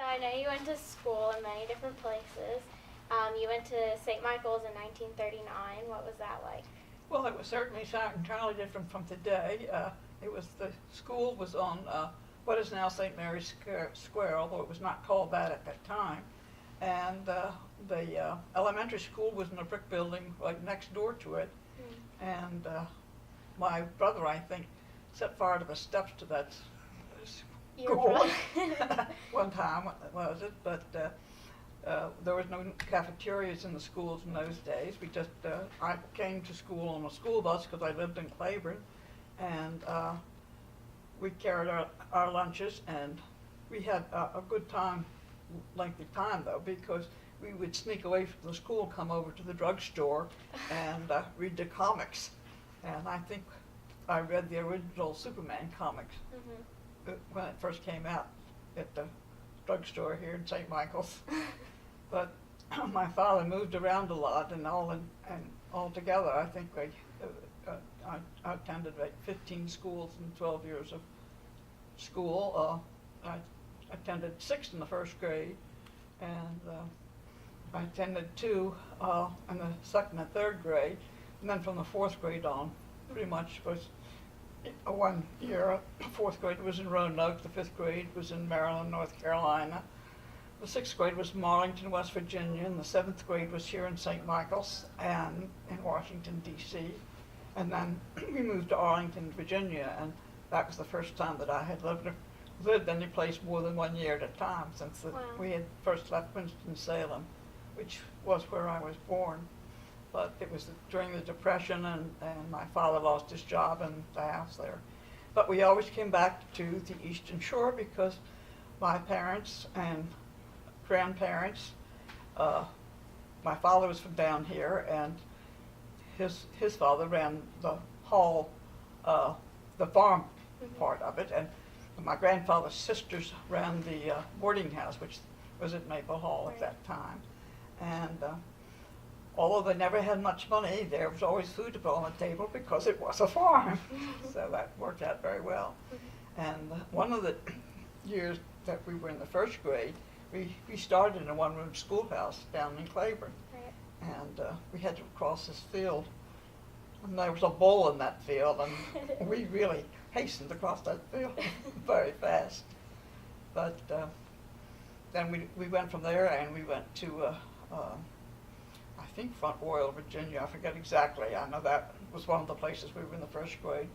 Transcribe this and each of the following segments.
I know you went to school in many different places. You went to St. Michael's in 1939. What was that like? Well, it was certainly entirely different from today. The school was on what is now St. Mary's Square, although it was not called that at that time. And the elementary school was in a brick building right next door to it. And my brother, I think, set fire to the steps to that school one time, was it? But there was no cafeterias in the schools in those days. I came to school on a school bus because I lived in Claiborne, and we carried our lunches, and we had a good time, lengthy time though, because we would sneak away from the school, come over to the drugstore, and read the comics. And I think I read the original Superman comics when it first came out at the drugstore here in St. Michael's. But my father moved around a lot, and altogether, I think I attended like 15 schools in 12 years of school. I attended 6 in the first grade, and I attended 2 in the 2nd and 3rd grade, and then from the 4th grade on, pretty much was 1 year. 4th grade was in Roanoke, the 5th grade was in Maryland, North Carolina. The 6th grade was in Arlington, West Virginia, and the 7th grade was here in St. Michael's and in Washington, D.C. And then we moved to Arlington, Virginia, and that was the first time that I had lived any place more than 1 year at a time since we had first left Winston-Salem, which was where I was born. But it was during the Depression, and my father lost his job in the house there. But we always came back to the Eastern Shore because my parents and grandparents, my father was from down here, and his father ran the hall, the farm part of it, and my grandfather's sisters ran the boarding house, which was at Maple Hall at that time. And although they never had much money, there was always food to put on the table because it was a farm. So that worked out very well. And one of the years that we were in the 1st grade, we started in a 1-room schoolhouse down in Claiborne. And we had to cross this field. And there was a bull in that field, and we really hastened across that field very fast. But then we went from there, and we went to, I think, Front Royal, Virginia. I forget exactly. I know that was one of the places we were in the 1st grade.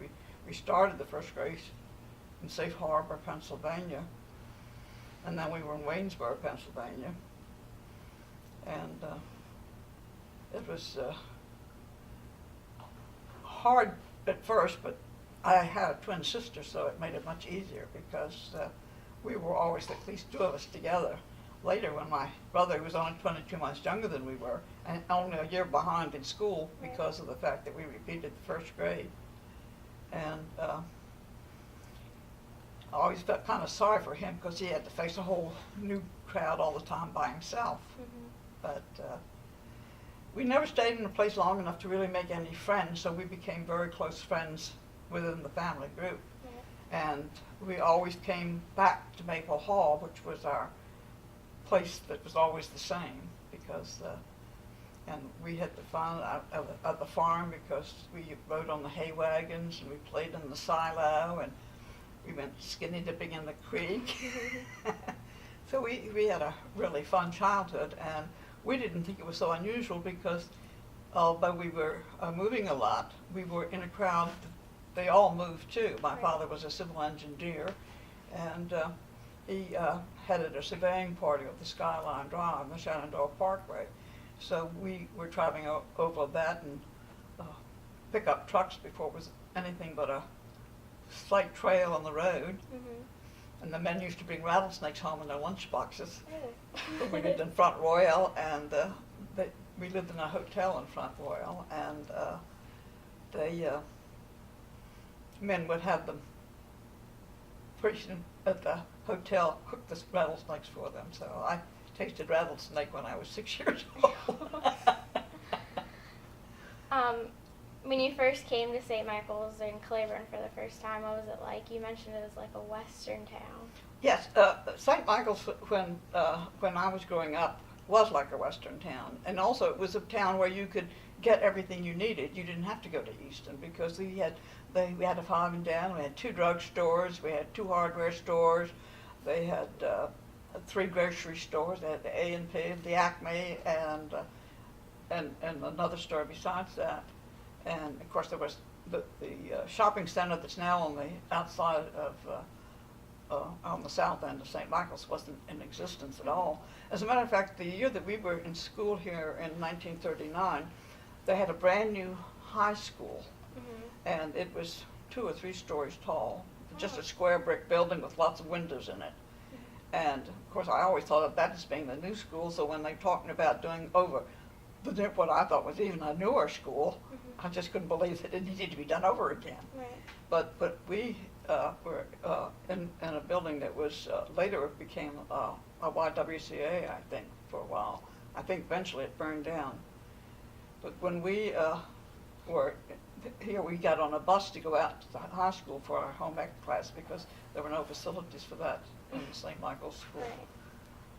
We started the 1st grade in Safe Harbor, Pennsylvania. And then we were in Waynesboro, Pennsylvania. And it was hard at first, but I had a twin sister, so it made it much easier because we were always at least 2 of us together. Later, when my brother was only 22 months younger than we were, and only a year behind in school because of the fact that we repeated the 1st grade. And I always felt kind of sorry for him because he had to face a whole new crowd all the time by himself. But we never stayed in a place long enough to really make any friends, so we became very close friends within the family group. And we always came back to Maple Hall, which was our place that was always the same, because and we had the fun at the farm because we rode on the hay wagons, and we played in the silo, and we went skinny dipping in the creek. So we had a really fun childhood, and we didn't think it was so unusual because although we were moving a lot, we were in a crowd. They all moved too. My father was a civil engineer, and he headed a surveying party of the Skyline Drive, the Shenandoah Parkway. So we were traveling over that and pickup trucks before it was anything but a slight trail on the road. And the men used to bring rattlesnakes home in their lunch boxes. We lived in Front Royal, and we lived in a hotel in Front Royal, and the men would have them at the hotel cook the rattlesnakes for them. So I tasted rattlesnake when I was 6 years old. When you first came to St. Michael's in Claiborne for the first time, what was it like? You mentioned it was like a western town. Yes, St. Michael's, when I was growing up, was like a western town. And also it was a town where you could get everything you needed. You didn't have to go to Easton because we had a Five and Down, we had 2 drugstores, we had 2 hardware stores, they had 3 grocery stores. They had the A&P, the Acme, and another store besides that. And of course there was the shopping center that's now on the outside of on the south end of St. Michael's wasn't in existence at all. As a matter of fact, the year that we were in school here in 1939, they had a brand new high school, and it was 2 or 3 stories tall, just a square brick building with lots of windows in it. And of course I always thought of that as being the new school, so when they talking about doing over what I thought was even a newer school, I just couldn't believe that it needed to be done over again. Right. But we were in a building that was later it became a YWCA, I think, for a while. I think eventually it burned down. But when we were here, we got on a bus to go out to the high school for our home ec class because there were no facilities for that in St. Michael's School. Right.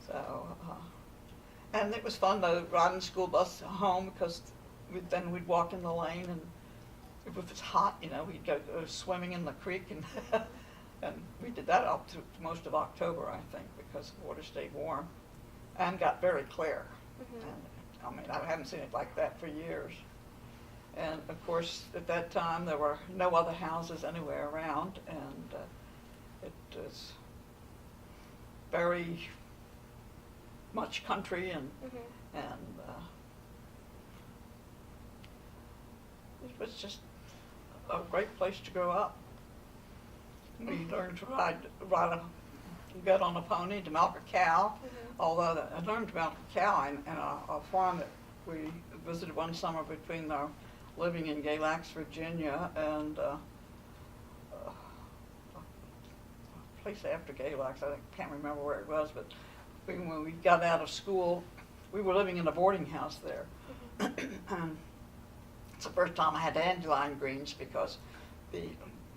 So, and it was fun though, riding the school bus home because then we'd walk in the lane, and if it was hot, you know, we'd go swimming in the creek, and and we did that up to most of October, I think, because the water stayed warm and got very clear. And I mean, I haven't seen it like that for years. And of course, at that time, there were no other houses anywhere around, and it was very much country, and it was just a great place to grow up. We learned to get on a pony, to milk a cow. Although I learned to milk a cow in a farm that we visited one summer between our living in Galax, Virginia, and a place after Galax. I can't remember where it was, but when we got out of school, we were living in a boarding house there. And it's the first time I had dandelion greens because the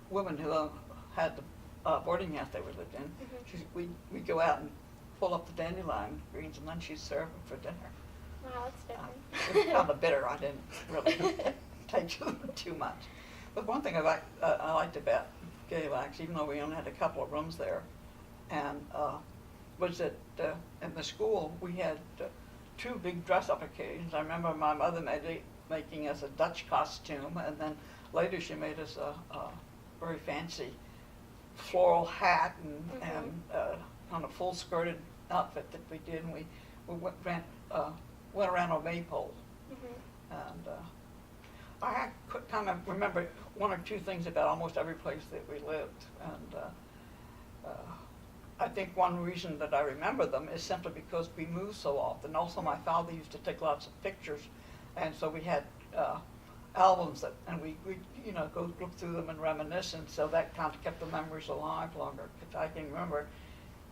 woman who had the boarding house they were lived in, we'd go out and pull up the dandelion greens, and then she'd serve them for dinner. Wow, that's different. It was kind of bitter. I didn't really take to them too much. But one thing I liked about Galax, even though we only had a couple of rooms there, and was that in the school we had 2 big dress-up occasions. I remember my mother making us a Dutch costume, and then later she made us a very fancy floral hat and kind of full-skirted outfit that we did, and we went around a maypole. And I could kind of remember 1 or 2 things about almost every place that we lived, and I think one reason that I remember them is simply because we moved so often. Also, my father used to take lots of pictures, and so we had albums and we you know, go look through them and reminisce, and so that kind of kept the memories alive longer. I can remember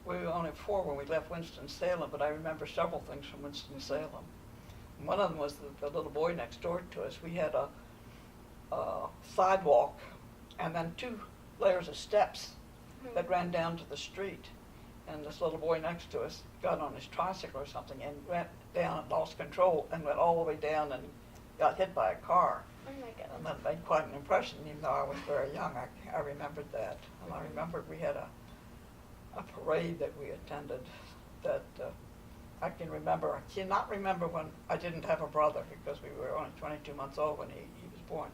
we were only 4 when we left Winston-Salem, but I remember several things from Winston-Salem. One of them was the little boy next door to us. We had a sidewalk and then 2 layers of steps that ran down to the street. And this little boy next to us got on his tricycle or something and went down and lost control and went all the way down and got hit by a car. Oh my goodness. And that made quite an impression, even though I was very young. I remembered that. And I remembered we had a parade that we attended that I can remember. I cannot remember when I didn't have a brother because we were only 22 months old when he was born.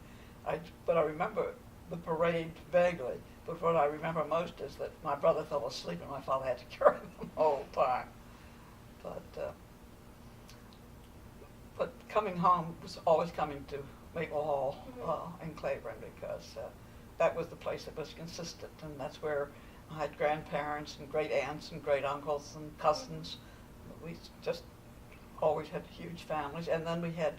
But I remember the parade vaguely. But what I remember most is that my brother fell asleep and my father had to carry him the whole time. But coming home was always coming to Maple Hall in Claiborne because that was the place that was consistent, and that's where I had grandparents and great aunts and great uncles and cousins. We just always had huge families, and then we had,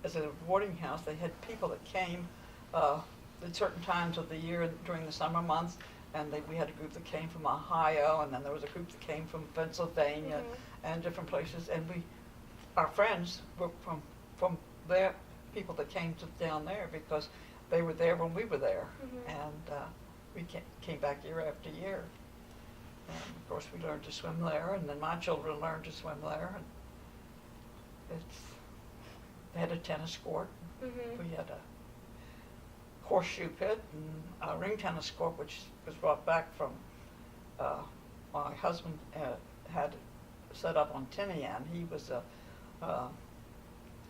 as a boarding house, they had people that came at certain times of the year during the summer months, and we had a group that came from Ohio, and then there was a group that came from Pennsylvania and different places, and our friends were from their people that came down there because they were there when we were there. Mhm. And we came back year after year. And of course, we learned to swim there, and then my children learned to swim there. And they had a tennis court. Mhm. We had a horseshoe pit and a ring tennis court, which was brought back from my husband had set up on Tinian. He was a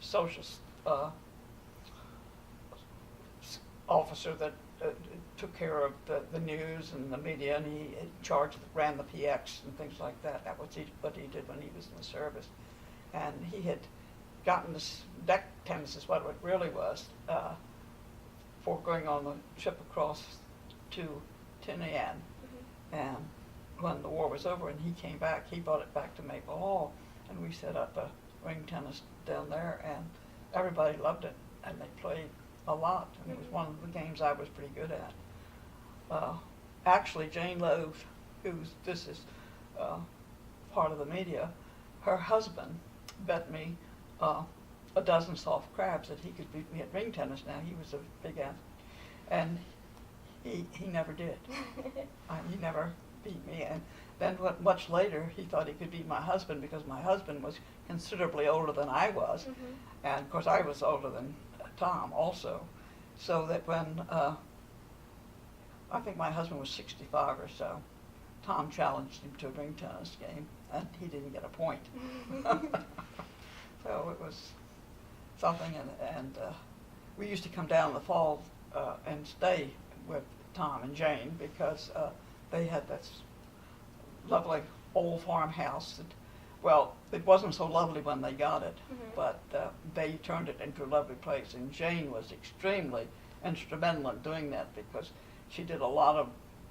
social officer that took care of the news and the media, and he ran the PX and things like that. That was what he did when he was in the service. And he had gotten this deck tennis is what it really was, for going on the trip across to Tinian. Mhm. And when the war was over and he came back, he brought it back to Maple Hall, and we set up a ring tennis down there, and everybody loved it, and they played a lot, and it was one of the games I was pretty good at. Actually, Jane Lowe, this is part of the media, her husband bet me a dozen soft crabs that he could beat me at ring tennis. Now, he was a big athlete, and he never did. He never beat me. And then much later, he thought he could beat my husband because my husband was considerably older than I was. Mhm. And of course, I was older than Tom also. So that when, I think my husband was 65 or so, Tom challenged him to a ring tennis game, and he didn't get a point. So it was something, and we used to come down in the fall and stay with Tom and Jane because they had this lovely old farmhouse that, well, it wasn't so lovely when they got it, Mhm. but they turned it into a lovely place, and Jane was extremely instrumental in doing that because she did a lot of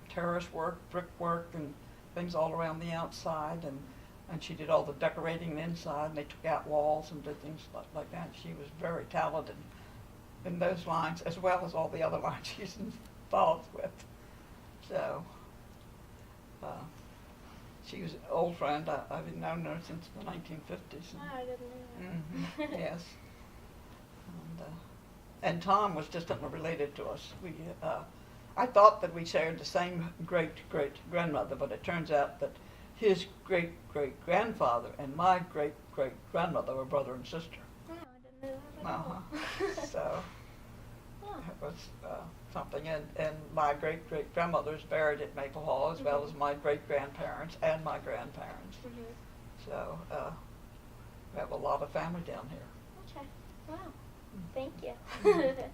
terrace work, brickwork, and things all around the outside, and she did all the decorating inside, and they took out walls and did things like that. She was very talented in those lines, as well as all the other lines she's involved with. So, she was an old friend. I've known her since the 1950s. Oh, I didn't know that. Mhm, yes. And Tom was distantly related to us. I thought that we shared the same great-great-grandmother, but it turns out that his great-great-grandfather and my great-great-grandmother were brother and sister. Oh, I didn't know that at all. So Oh. it was something. And my great-great-grandmother is buried at Maple Hall, as well as my great-grandparents and my grandparents. Mhm. So we have a lot of family down here. Okay. Wow. Thank you. Mhm.